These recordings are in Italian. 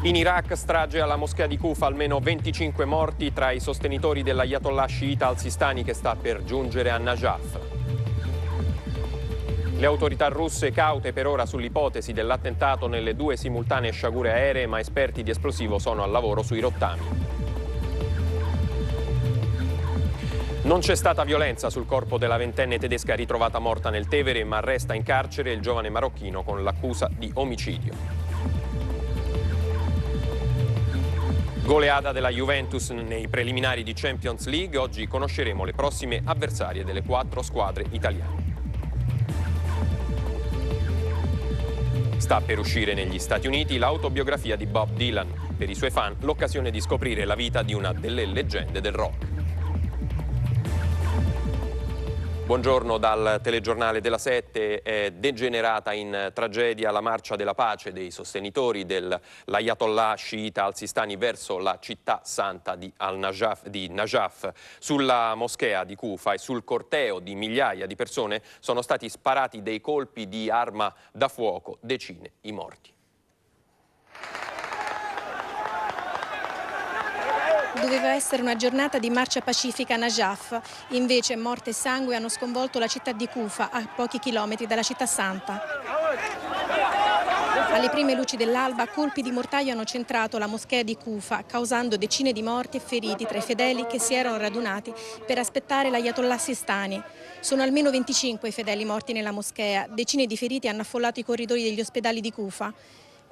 In Iraq, strage alla moschea di Kufa, almeno 25 morti tra i sostenitori dell'Ayatollah sciita al-Sistani che sta per giungere a Najaf. Le autorità russe caute per ora sull'ipotesi dell'attentato nelle 2 simultanee sciagure aeree, ma esperti di esplosivo sono al lavoro sui rottami. Non c'è stata violenza sul corpo della ventenne tedesca ritrovata morta nel Tevere, ma resta in carcere il giovane marocchino con l'accusa di omicidio. Goleada della Juventus nei preliminari di Champions League. Oggi conosceremo le prossime avversarie delle 4 squadre italiane. Sta per uscire negli Stati Uniti l'autobiografia di Bob Dylan. Per i suoi fan l'occasione di scoprire la vita di una delle leggende del rock. Buongiorno dal telegiornale della 7. È degenerata in tragedia la marcia della pace dei sostenitori dell'Ayatollah sciita al-Sistani verso la città santa di Najaf. Sulla moschea di Kufa e sul corteo di migliaia di persone sono stati sparati dei colpi di arma da fuoco, decine i morti. Doveva essere una giornata di marcia pacifica a Najaf, invece morte e sangue hanno sconvolto la città di Kufa, a pochi chilometri dalla città santa. Alle prime luci dell'alba, colpi di mortaio hanno centrato la moschea di Kufa, causando decine di morti e feriti tra i fedeli che si erano radunati per aspettare l'Ayatollah Sistani. Sono almeno 25 i fedeli morti nella moschea, decine di feriti hanno affollato i corridoi degli ospedali di Kufa.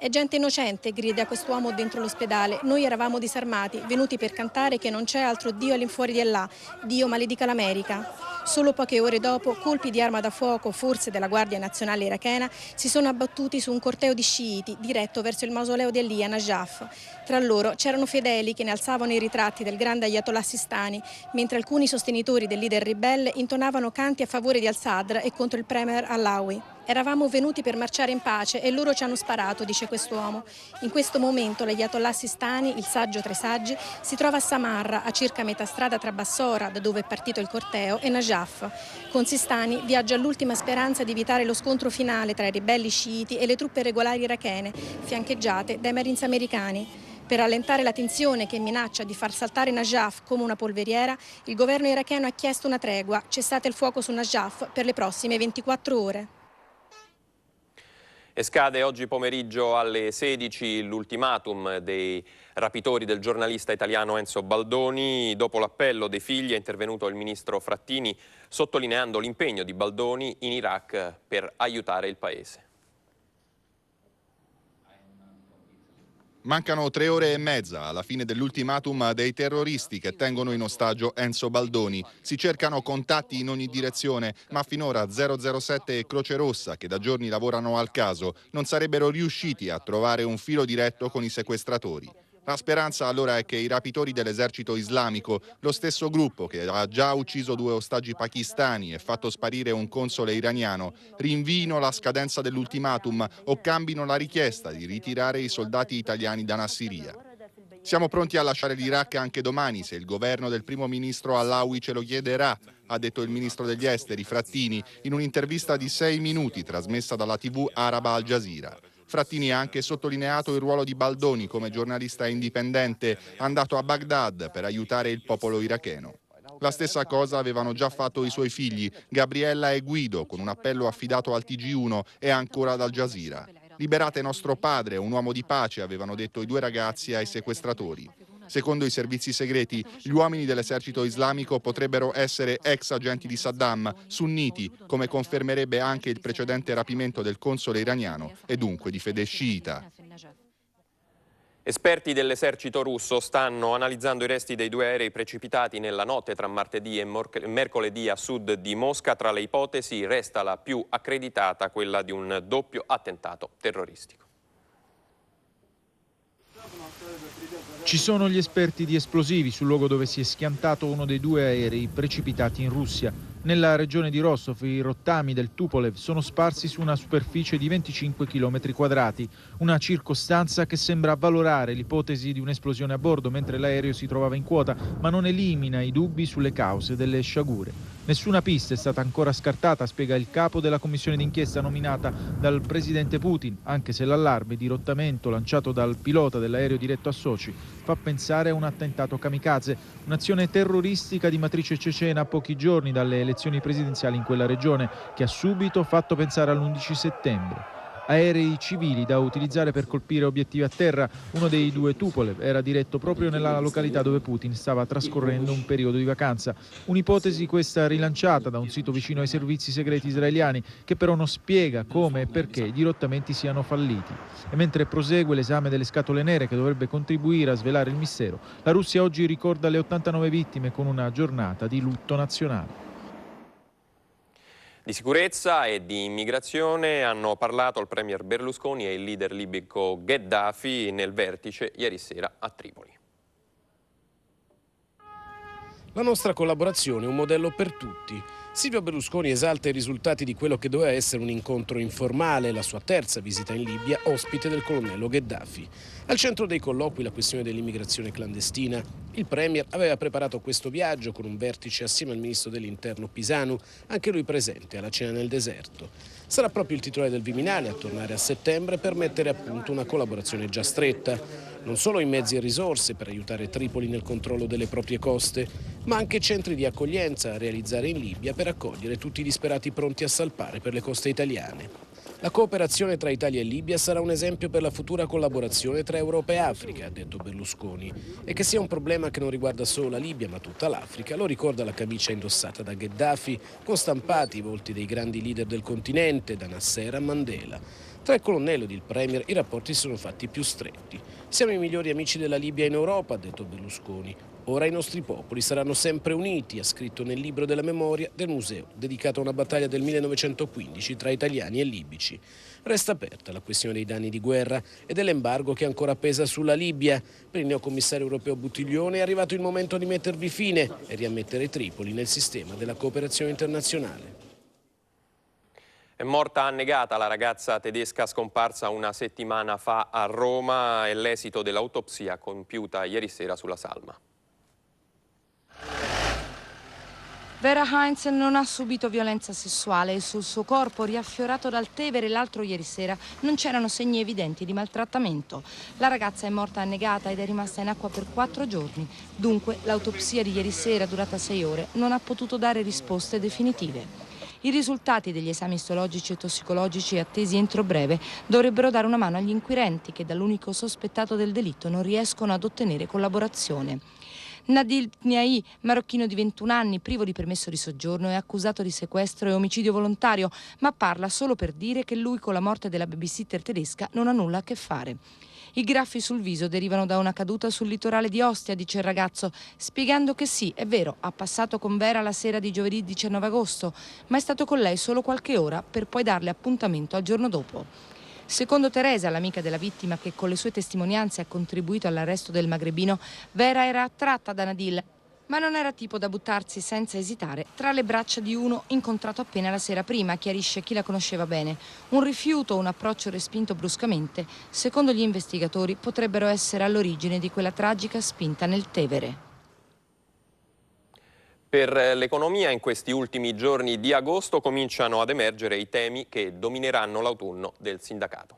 È gente innocente, grida quest'uomo dentro l'ospedale. Noi eravamo disarmati, venuti per cantare che non c'è altro Dio all'infuori di Allah. Dio maledica l'America. Solo poche ore dopo, colpi di arma da fuoco, forse della Guardia Nazionale irachena, si sono abbattuti su un corteo di sciiti diretto verso il mausoleo di Ali a Najaf. Tra loro c'erano fedeli che ne alzavano i ritratti del grande Ayatollah Sistani, mentre alcuni sostenitori del leader ribelle intonavano canti a favore di al-Sadr e contro il premier Allawi. Eravamo venuti per marciare in pace e loro ci hanno sparato, dice quest'uomo. In questo momento l'Ayatollah Sistani, il saggio tra i saggi, si trova a Samarra, a circa metà strada tra Bassora, da dove è partito il corteo, e Najaf. Con Sistani viaggia all'ultima speranza di evitare lo scontro finale tra i ribelli sciiti e le truppe regolari irachene, fiancheggiate dai Marines americani. Per rallentare la tensione che minaccia di far saltare Najaf come una polveriera, il governo iracheno ha chiesto una tregua, cessate il fuoco su Najaf per le prossime 24 ore. E scade oggi pomeriggio alle 16 l'ultimatum dei rapitori del giornalista italiano Enzo Baldoni. Dopo l'appello dei figli è intervenuto il ministro Frattini sottolineando l'impegno di Baldoni in Iraq per aiutare il paese. Mancano 3 ore e mezza alla fine dell'ultimatum dei terroristi che tengono in ostaggio Enzo Baldoni. Si cercano contatti in ogni direzione, ma finora 007 e Croce Rossa, che da giorni lavorano al caso, non sarebbero riusciti a trovare un filo diretto con i sequestratori. La speranza allora è che i rapitori dell'esercito islamico, lo stesso gruppo che ha già ucciso 2 ostaggi pakistani e fatto sparire un console iraniano, rinviino la scadenza dell'ultimatum o cambino la richiesta di ritirare i soldati italiani da Nassiriya. Siamo pronti a lasciare l'Iraq anche domani se il governo del primo ministro Allawi ce lo chiederà, ha detto il ministro degli esteri Frattini in un'intervista di 6 minuti trasmessa dalla TV araba Al Jazeera. Frattini ha anche sottolineato il ruolo di Baldoni come giornalista indipendente andato a Baghdad per aiutare il popolo iracheno. La stessa cosa avevano già fatto i suoi figli, Gabriella e Guido, con un appello affidato al TG1 e ancora ad Al Jazeera. Liberate nostro padre, un uomo di pace, avevano detto i 2 ragazzi ai sequestratori. Secondo i servizi segreti, gli uomini dell'esercito islamico potrebbero essere ex agenti di Saddam, sunniti, come confermerebbe anche il precedente rapimento del console iraniano e dunque di fede sciita. Esperti dell'esercito russo stanno analizzando i resti dei 2 aerei precipitati nella notte tra martedì e mercoledì a sud di Mosca. Tra le ipotesi resta la più accreditata, quella di un doppio attentato terroristico. Ci sono gli esperti di esplosivi sul luogo dove si è schiantato uno dei 2 aerei precipitati in Russia. Nella regione di Rostov i rottami del Tupolev sono sparsi su una superficie di 25 km², una circostanza che sembra avvalorare l'ipotesi di un'esplosione a bordo mentre l'aereo si trovava in quota, ma non elimina i dubbi sulle cause delle sciagure. Nessuna pista è stata ancora scartata, spiega il capo della commissione d'inchiesta nominata dal presidente Putin, anche se l'allarme di dirottamento lanciato dal pilota dell'aereo diretto a Sochi fa pensare a un attentato kamikaze, un'azione terroristica di matrice cecena a pochi giorni dalle elezioni presidenziali in quella regione, che ha subito fatto pensare all'11 settembre. Aerei civili da utilizzare per colpire obiettivi a terra. Uno dei due Tupolev era diretto proprio nella località dove Putin stava trascorrendo un periodo di vacanza. Un'ipotesi questa rilanciata da un sito vicino ai servizi segreti israeliani, che però non spiega come e perché i dirottamenti siano falliti. E mentre prosegue l'esame delle scatole nere che dovrebbe contribuire a svelare il mistero, la Russia oggi ricorda le 89 vittime con una giornata di lutto nazionale. Di sicurezza e di immigrazione hanno parlato il premier Berlusconi e il leader libico Gheddafi nel vertice ieri sera a Tripoli. La nostra collaborazione è un modello per tutti. Silvio Berlusconi esalta i risultati di quello che doveva essere un incontro informale, la sua terza visita in Libia, ospite del colonnello Gheddafi. Al centro dei colloqui la questione dell'immigrazione clandestina. Il premier aveva preparato questo viaggio con un vertice assieme al ministro dell'Interno Pisanu, anche lui presente alla cena nel deserto. Sarà proprio il titolare del Viminale a tornare a settembre per mettere a punto una collaborazione già stretta, non solo in mezzi e risorse per aiutare Tripoli nel controllo delle proprie coste, ma anche centri di accoglienza a realizzare in Libia per accogliere tutti i disperati pronti a salpare per le coste italiane. La cooperazione tra Italia e Libia sarà un esempio per la futura collaborazione tra Europa e Africa, ha detto Berlusconi. E che sia un problema che non riguarda solo la Libia ma tutta l'Africa, lo ricorda la camicia indossata da Gheddafi, con stampati i volti dei grandi leader del continente, da Nasser a Mandela. Tra il colonnello ed il premier i rapporti si sono fatti più stretti. Siamo i migliori amici della Libia in Europa, ha detto Berlusconi. Ora i nostri popoli saranno sempre uniti, ha scritto nel libro della memoria del museo, dedicato a una battaglia del 1915 tra italiani e libici. Resta aperta la questione dei danni di guerra e dell'embargo che ancora pesa sulla Libia. Per il neocommissario europeo Buttiglione è arrivato il momento di mettervi fine e riammettere Tripoli nel sistema della cooperazione internazionale. È morta annegata la ragazza tedesca scomparsa una settimana fa a Roma e l'esito dell'autopsia compiuta ieri sera sulla salma. Vera Heinz non ha subito violenza sessuale e sul suo corpo, riaffiorato dal Tevere l'altro ieri sera, non c'erano segni evidenti di maltrattamento. La ragazza è morta annegata ed è rimasta in acqua per 4 giorni. Dunque, l'autopsia di ieri sera, durata 6 ore, non ha potuto dare risposte definitive. I risultati degli esami istologici e tossicologici attesi entro breve dovrebbero dare una mano agli inquirenti che dall'unico sospettato del delitto non riescono ad ottenere collaborazione. Nadil Niai, marocchino di 21 anni, privo di permesso di soggiorno, è accusato di sequestro e omicidio volontario, ma parla solo per dire che lui con la morte della babysitter tedesca non ha nulla a che fare. I graffi sul viso derivano da una caduta sul litorale di Ostia, dice il ragazzo, spiegando che sì, è vero, ha passato con Vera la sera di giovedì 19 agosto, ma è stato con lei solo qualche ora per poi darle appuntamento al giorno dopo. Secondo Teresa, l'amica della vittima che con le sue testimonianze ha contribuito all'arresto del magrebino, Vera era attratta da Nadil, ma non era tipo da buttarsi senza esitare tra le braccia di uno incontrato appena la sera prima, chiarisce chi la conosceva bene. Un rifiuto o un approccio respinto bruscamente, secondo gli investigatori, potrebbero essere all'origine di quella tragica spinta nel Tevere. Per l'economia in questi ultimi giorni di agosto cominciano ad emergere i temi che domineranno l'autunno del sindacato.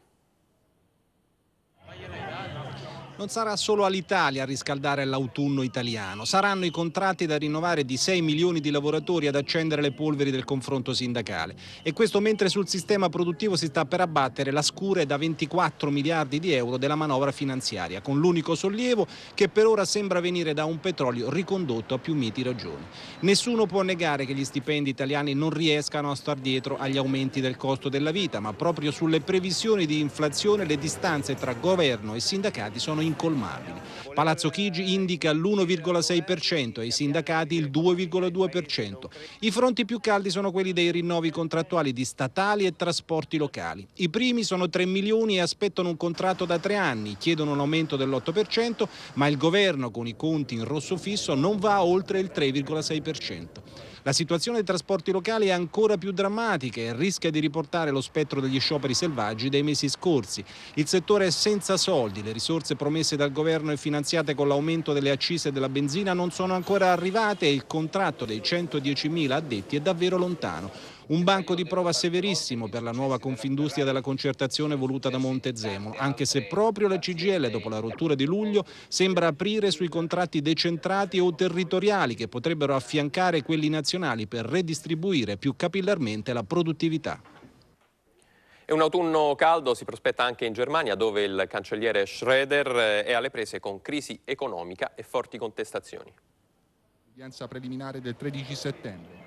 Non sarà solo all'Italia a riscaldare l'autunno italiano, saranno i contratti da rinnovare di 6 milioni di lavoratori ad accendere le polveri del confronto sindacale. E questo mentre sul sistema produttivo si sta per abbattere la scure da 24 miliardi di euro della manovra finanziaria, con l'unico sollievo che per ora sembra venire da un petrolio ricondotto a più miti ragioni. Nessuno può negare che gli stipendi italiani non riescano a star dietro agli aumenti del costo della vita, ma proprio sulle previsioni di inflazione le distanze tra governo e sindacati sono incolmabili. Palazzo Chigi indica l'1,6% e i sindacati il 2,2%. I fronti più caldi sono quelli dei rinnovi contrattuali di statali e trasporti locali. I primi sono 3 milioni e aspettano un contratto da 3 anni, chiedono un aumento dell'8%, ma il governo con i conti in rosso fisso non va oltre il 3,6%. La situazione dei trasporti locali è ancora più drammatica e rischia di riportare lo spettro degli scioperi selvaggi dei mesi scorsi. Il settore è senza soldi, le risorse promesse dal governo e finanziate con l'aumento delle accise della benzina non sono ancora arrivate e il contratto dei 110.000 addetti è davvero lontano. Un banco di prova severissimo per la nuova Confindustria della concertazione voluta da Montezemolo, anche se proprio la CGIL, dopo la rottura di luglio, sembra aprire sui contratti decentrati o territoriali che potrebbero affiancare quelli nazionali per redistribuire più capillarmente la produttività. E un autunno caldo si prospetta anche in Germania, dove il cancelliere Schröder è alle prese con crisi economica e forti contestazioni. Udienza preliminare del 13 settembre.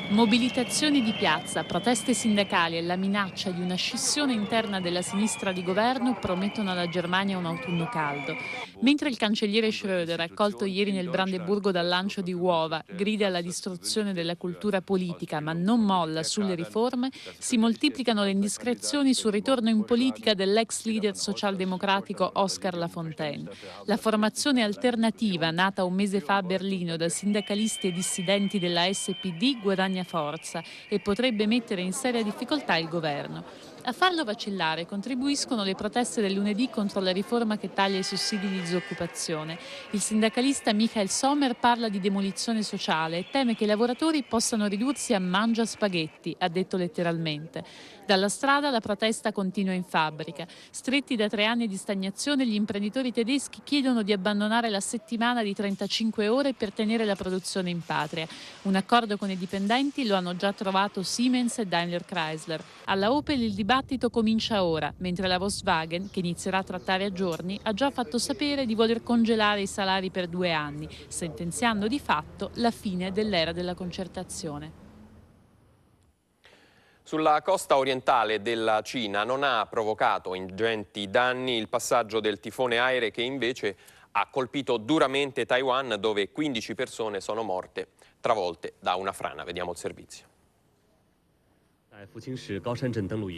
Mobilitazioni di piazza, proteste sindacali e la minaccia di una scissione interna della sinistra di governo promettono alla Germania un autunno caldo. Mentre il cancelliere Schröder, accolto ieri nel Brandeburgo dal lancio di uova, grida alla distruzione della cultura politica ma non molla sulle riforme, si moltiplicano le indiscrezioni sul ritorno in politica dell'ex leader socialdemocratico Oskar Lafontaine. La formazione alternativa, nata un mese fa a Berlino da sindacalisti e dissidenti della SPD, guadagna forza e potrebbe mettere in seria difficoltà il governo. A farlo vacillare contribuiscono le proteste del lunedì contro la riforma che taglia i sussidi di disoccupazione. Il sindacalista Michael Sommer parla di demolizione sociale e teme che i lavoratori possano ridursi a mangia spaghetti, ha detto letteralmente. Dalla strada la protesta continua in fabbrica. Stretti da 3 anni di stagnazione, gli imprenditori tedeschi chiedono di abbandonare la settimana di 35 ore per tenere la produzione in patria. Un accordo con i dipendenti lo hanno già trovato Siemens e Daimler Chrysler. Alla Opel il dibattito comincia ora, mentre la Volkswagen, che inizierà a trattare a giorni, ha già fatto sapere di voler congelare i salari per 2 anni, sentenziando di fatto la fine dell'era della concertazione. Sulla costa orientale della Cina non ha provocato ingenti danni il passaggio del tifone Aire, che invece ha colpito duramente Taiwan, dove 15 persone sono morte travolte da una frana. Vediamo il servizio.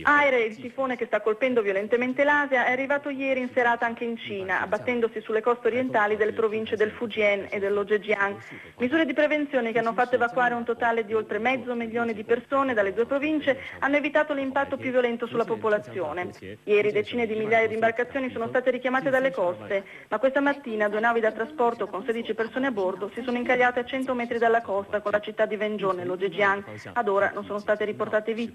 Aire, il tifone che sta colpendo violentemente l'Asia, è arrivato ieri in serata anche in Cina, abbattendosi sulle coste orientali delle province del Fujian e dello Zhejiang. Misure di prevenzione che hanno fatto evacuare un totale di oltre 500.000 di persone dalle 2 province hanno evitato l'impatto più violento sulla popolazione. Ieri decine di migliaia di imbarcazioni sono state richiamate dalle coste, ma questa mattina 2 navi da trasporto con 16 persone a bordo si sono incagliate a 100 metri dalla costa con la città di Wenzhou nello Zhejiang. Ad ora non sono state riportate vittime.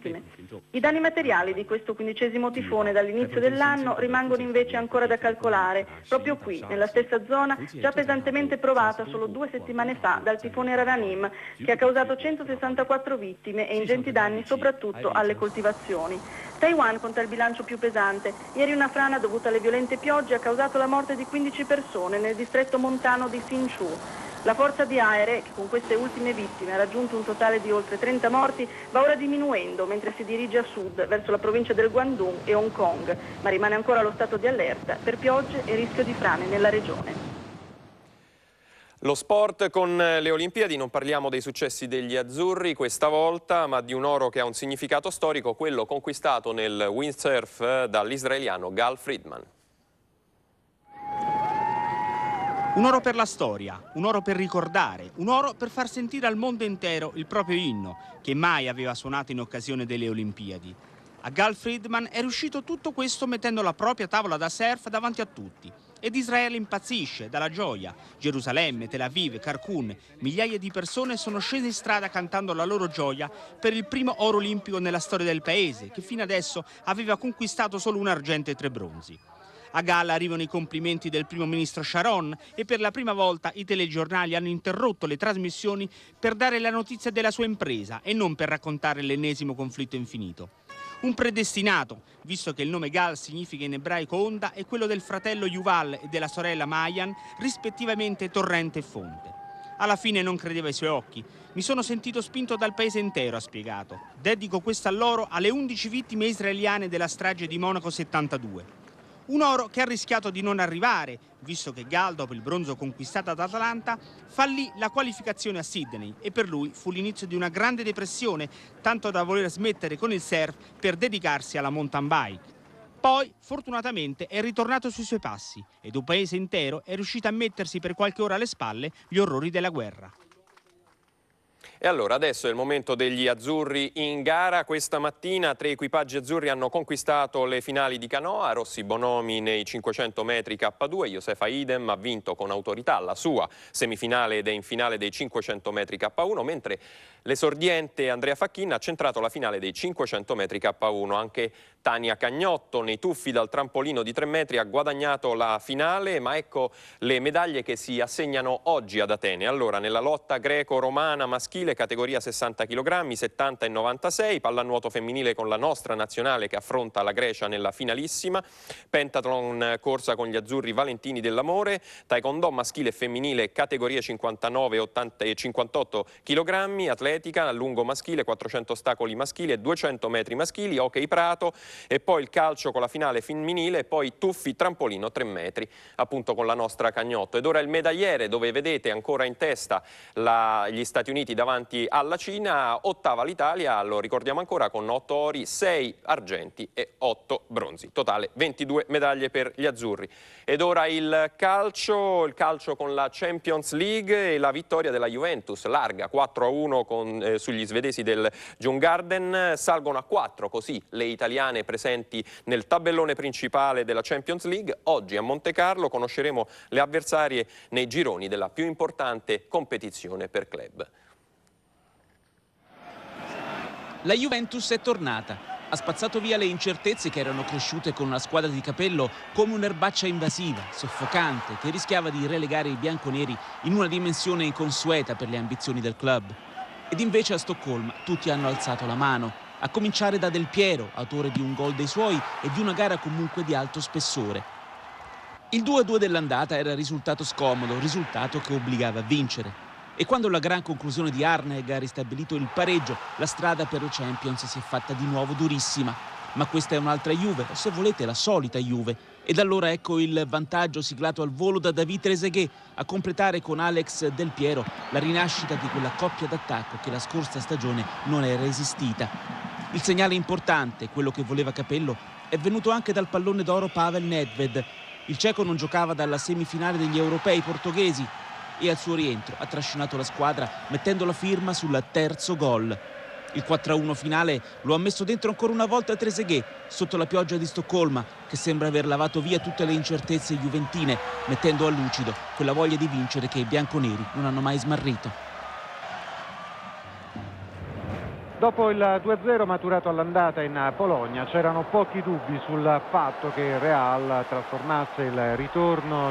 I danni materiali di questo 15° tifone dall'inizio dell'anno rimangono invece ancora da calcolare, proprio qui, nella stessa zona già pesantemente provata solo 2 settimane fa dal tifone Raranim, che ha causato 164 vittime e ingenti danni soprattutto alle coltivazioni. Taiwan conta il bilancio più pesante. Ieri una frana dovuta alle violente piogge ha causato la morte di 15 persone nel distretto montano di Hsinchu. La forza di Aire, che con queste ultime vittime ha raggiunto un totale di oltre 30 morti, va ora diminuendo mentre si dirige a sud, verso la provincia del Guangdong e Hong Kong, ma rimane ancora allo stato di allerta per piogge e rischio di frane nella regione. Lo sport con le Olimpiadi, non parliamo dei successi degli azzurri questa volta, ma di un oro che ha un significato storico, quello conquistato nel windsurf dall'israeliano Gal Friedman. Un oro per la storia, un oro per ricordare, un oro per far sentire al mondo intero il proprio inno, che mai aveva suonato in occasione delle Olimpiadi. A Gal Friedman è riuscito tutto questo mettendo la propria tavola da surf davanti a tutti. Ed Israele impazzisce dalla gioia. Gerusalemme, Tel Aviv, Kharkoun, migliaia di persone sono scese in strada cantando la loro gioia per il primo oro olimpico nella storia del paese, che fino adesso aveva conquistato solo un argento e 3 bronzi. A galla arrivano i complimenti del primo ministro Sharon e per la prima volta i telegiornali hanno interrotto le trasmissioni per dare la notizia della sua impresa e non per raccontare l'ennesimo conflitto infinito. Un predestinato, visto che il nome Gal significa in ebraico onda, e quello del fratello Yuval e della sorella Mayan, rispettivamente torrente e fonte. Alla fine non credeva ai suoi occhi. Mi sono sentito spinto dal paese intero, ha spiegato. Dedico questo a loro, alle 11 vittime israeliane della strage di Monaco 72. Un oro che ha rischiato di non arrivare, visto che Gal, dopo il bronzo conquistato ad Atlanta, fallì la qualificazione a Sydney e per lui fu l'inizio di una grande depressione, tanto da voler smettere con il surf per dedicarsi alla mountain bike. Poi, fortunatamente, è ritornato sui suoi passi ed un paese intero è riuscito a mettersi per qualche ora alle spalle gli orrori della guerra. E allora adesso è il momento degli azzurri in gara. Questa mattina 3 equipaggi azzurri hanno conquistato le finali di canoa. Rossi Bonomi nei 500 metri K2, Josefa Idem ha vinto con autorità la sua semifinale ed è in finale dei 500 metri K1, mentre l'esordiente Andrea Facchin ha centrato la finale dei 500 metri K1. Anche Tania Cagnotto nei tuffi dal trampolino di 3 metri ha guadagnato la finale, ma ecco le medaglie che si assegnano oggi ad Atene. Allora, nella lotta greco-romana maschile categoria 60 kg, 70 e 96, pallanuoto femminile con la nostra nazionale che affronta la Grecia nella finalissima, pentathlon corsa con gli azzurri Valentini dell'Amore, taekwondo maschile e femminile categorie 59, 80 e 58 kg, atletica a lungo maschile, 400 ostacoli maschili e 200 metri maschili, hockey prato e poi il calcio con la finale femminile e poi tuffi trampolino 3 metri appunto con la nostra Cagnotto. Ed ora il medagliere, dove vedete ancora in testa gli Stati Uniti davanti alla Cina. Ottava l'Italia, lo ricordiamo ancora, con 8 ori, 6 argenti e 8 bronzi. Totale 22 medaglie per gli azzurri. Ed ora il calcio con la Champions League e la vittoria della Juventus, larga 4-1 sugli svedesi del Djurgården, salgono a 4 così le italiane presenti nel tabellone principale della Champions League. Oggi a Montecarlo conosceremo le avversarie nei gironi della più importante competizione per club. La Juventus è tornata, ha spazzato via le incertezze che erano cresciute con una squadra di Capello come un'erbaccia invasiva, soffocante, che rischiava di relegare i bianconeri in una dimensione inconsueta per le ambizioni del club. Ed invece a Stoccolma tutti hanno alzato la mano, a cominciare da Del Piero, autore di un gol dei suoi e di una gara comunque di alto spessore. Il 2-2 dell'andata era risultato scomodo, risultato che obbligava a vincere. E quando la gran conclusione di Arneg ha ristabilito il pareggio, la strada per le Champions si è fatta di nuovo durissima. Ma questa è un'altra Juve, o se volete la solita Juve. Ed allora ecco il vantaggio siglato al volo da David Trezeguet a completare con Alex Del Piero la rinascita di quella coppia d'attacco che la scorsa stagione non era esistita. Il segnale importante, quello che voleva Capello, è venuto anche dal pallone d'oro Pavel Nedved. Il ceco non giocava dalla semifinale degli europei portoghesi e al suo rientro ha trascinato la squadra mettendo la firma sul terzo gol. Il 4-1 finale lo ha messo dentro ancora una volta Trezeguet sotto la pioggia di Stoccolma, che sembra aver lavato via tutte le incertezze juventine, mettendo a lucido quella voglia di vincere che i bianconeri non hanno mai smarrito. Dopo il 2-0 maturato all'andata in Polonia c'erano pochi dubbi sul fatto che il Real trasformasse il ritorno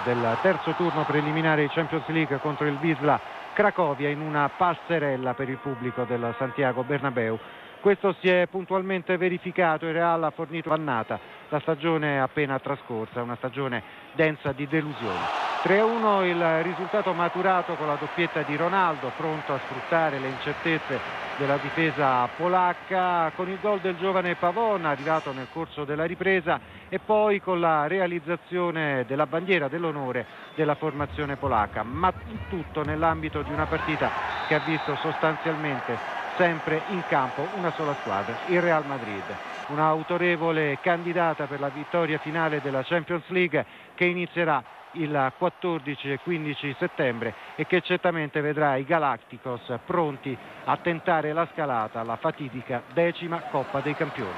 del terzo turno preliminare di Champions League contro il Wisla Cracovia in una passerella per il pubblico del Santiago Bernabéu. Questo si è puntualmente verificato, il Real ha fornito l'annata, la stagione appena trascorsa, una stagione densa di delusioni. 3-1 il risultato maturato con la doppietta di Ronaldo, pronto a sfruttare le incertezze della difesa polacca, con il gol del giovane Pavon arrivato nel corso della ripresa e poi con la realizzazione della bandiera dell'onore della formazione polacca, ma tutto nell'ambito di una partita che ha visto sostanzialmente sempre in campo una sola squadra, il Real Madrid, una autorevole candidata per la vittoria finale della Champions League che inizierà il 14 e 15 settembre e che certamente vedrà i Galacticos pronti a tentare la scalata alla fatidica 10ª Coppa dei Campioni.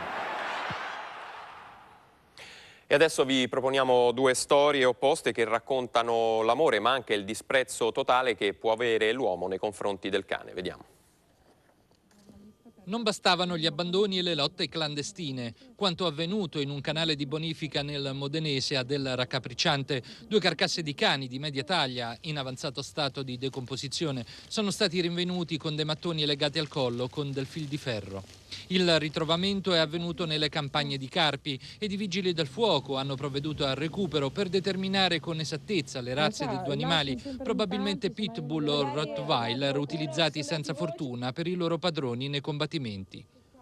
E adesso vi proponiamo 2 storie opposte che raccontano l'amore ma anche il disprezzo totale che può avere l'uomo nei confronti del cane. Vediamo. Non bastavano gli abbandoni e le lotte clandestine. Quanto avvenuto in un canale di bonifica nel Modenese a del Raccapricciante, 2 carcasse di cani di media taglia in avanzato stato di decomposizione sono stati rinvenuti con dei mattoni legati al collo con del fil di ferro. Il ritrovamento è avvenuto nelle campagne di Carpi ed i vigili del fuoco hanno provveduto al recupero per determinare con esattezza le razze dei 2 animali, probabilmente Pitbull o Rottweiler, utilizzati senza fortuna per i loro padroni nei combattimenti.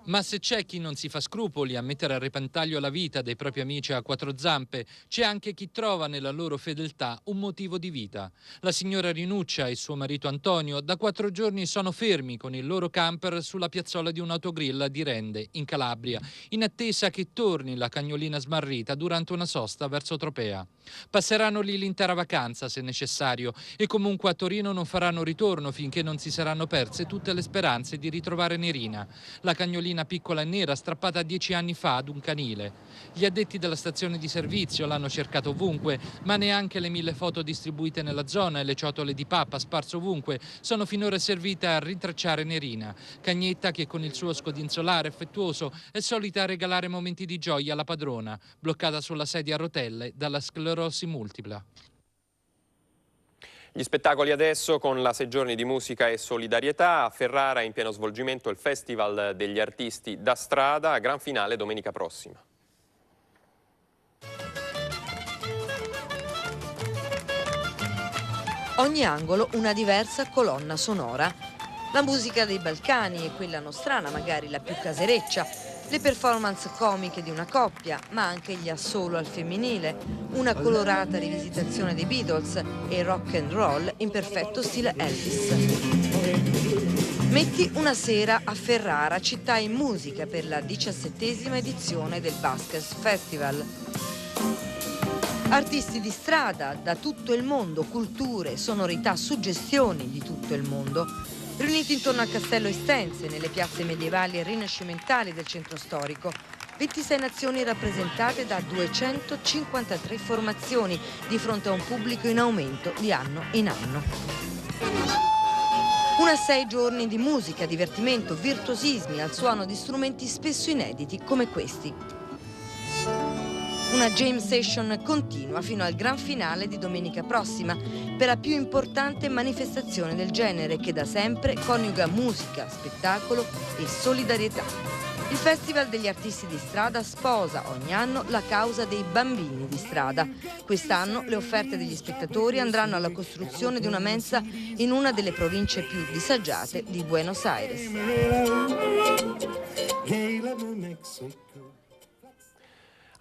Ma se c'è chi non si fa scrupoli a mettere a repentaglio la vita dei propri amici a quattro zampe, c'è anche chi trova nella loro fedeltà un motivo di vita. La signora Rinuccia e suo marito Antonio da 4 giorni sono fermi con il loro camper sulla piazzola di un autogrill di Rende, in Calabria, in attesa che torni la cagnolina smarrita durante una sosta verso Tropea. Passeranno lì l'intera vacanza se necessario e comunque a Torino non faranno ritorno finché non si saranno perse tutte le speranze di ritrovare Nerina, la cagnolina piccola e nera strappata 10 anni fa ad un canile. Gli addetti della stazione di servizio l'hanno cercato ovunque, ma neanche le 1000 foto distribuite nella zona e le ciotole di pappa sparse ovunque sono finora servite a rintracciare Nerina, cagnetta che con il suo scodinzolare affettuoso è solita regalare momenti di gioia alla padrona, bloccata sulla sedia a rotelle dalla sclerosi multipla. Gli spettacoli adesso con la 6 giorni di musica e solidarietà. A Ferrara è in pieno svolgimento il Festival degli Artisti da Strada, gran finale domenica prossima. Ogni angolo una diversa colonna sonora. La musica dei Balcani e quella nostrana, magari la più casereccia, le performance comiche di una coppia, ma anche gli assolo al femminile, una colorata rivisitazione dei Beatles e il rock and roll in perfetto stile Elvis. Metti una sera a Ferrara, città in musica per la 17ª edizione del Buskers Festival. Artisti di strada da tutto il mondo, culture, sonorità, suggestioni di tutto il mondo, riuniti intorno al castello Estense, nelle piazze medievali e rinascimentali del centro storico. 26 nazioni rappresentate da 253 formazioni di fronte a un pubblico in aumento di anno in anno. Una 6 giorni di musica, divertimento, virtuosismi al suono di strumenti spesso inediti come questi. Una jam session continua fino al gran finale di domenica prossima per la più importante manifestazione del genere che da sempre coniuga musica, spettacolo e solidarietà. Il Festival degli Artisti di Strada sposa ogni anno la causa dei bambini di strada. Quest'anno le offerte degli spettatori andranno alla costruzione di una mensa in una delle province più disagiate di Buenos Aires.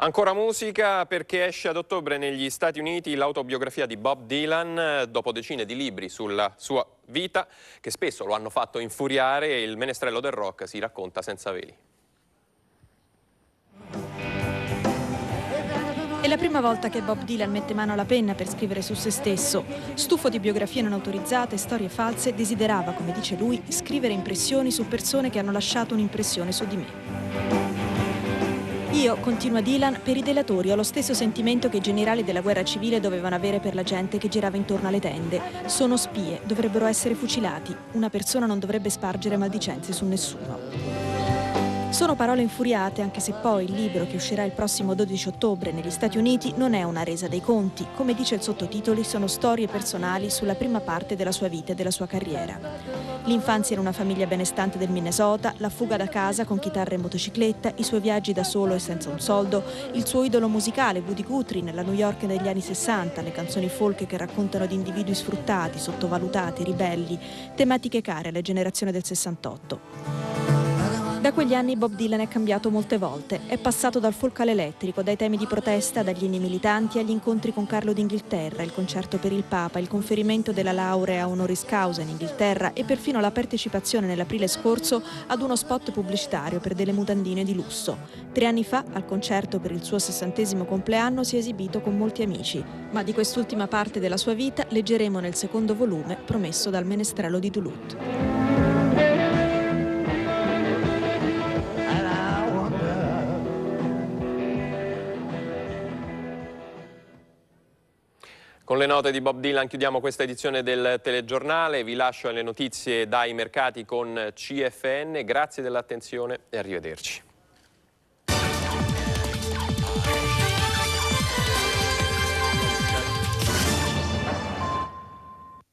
Ancora musica perché esce ad ottobre negli Stati Uniti l'autobiografia di Bob Dylan. Dopo decine di libri sulla sua vita che spesso lo hanno fatto infuriare, il menestrello del rock si racconta senza veli. È la prima volta che Bob Dylan mette mano alla penna per scrivere su se stesso. Stufo di biografie non autorizzate e storie false, desiderava, come dice lui, scrivere impressioni su persone che hanno lasciato un'impressione su di me. Io, continua Dylan, per i delatori ho lo stesso sentimento che i generali della guerra civile dovevano avere per la gente che girava intorno alle tende. Sono spie, dovrebbero essere fucilati. Una persona non dovrebbe spargere maldicenze su nessuno. Sono parole infuriate, anche se poi il libro che uscirà il prossimo 12 ottobre negli Stati Uniti non è una resa dei conti. Come dice il sottotitolo, sono storie personali sulla prima parte della sua vita e della sua carriera. L'infanzia in una famiglia benestante del Minnesota, la fuga da casa con chitarra e motocicletta, i suoi viaggi da solo e senza un soldo, il suo idolo musicale Woody Guthrie nella New York degli anni 60, le canzoni folk che raccontano di individui sfruttati, sottovalutati, ribelli, tematiche care alla generazione del 68. Da quegli anni Bob Dylan è cambiato molte volte, è passato dal folk all'elettrico, dai temi di protesta, dagli inni militanti agli incontri con Carlo d'Inghilterra, il concerto per il Papa, il conferimento della laurea honoris causa in Inghilterra e perfino la partecipazione nell'aprile scorso ad uno spot pubblicitario per delle mutandine di lusso. 3 anni fa, al concerto per il suo 60° compleanno, si è esibito con molti amici, ma di quest'ultima parte della sua vita leggeremo nel secondo volume promesso dal menestrello di Duluth. Con le note di Bob Dylan chiudiamo questa edizione del telegiornale, vi lascio alle notizie dai mercati con CFN, grazie dell'attenzione e arrivederci.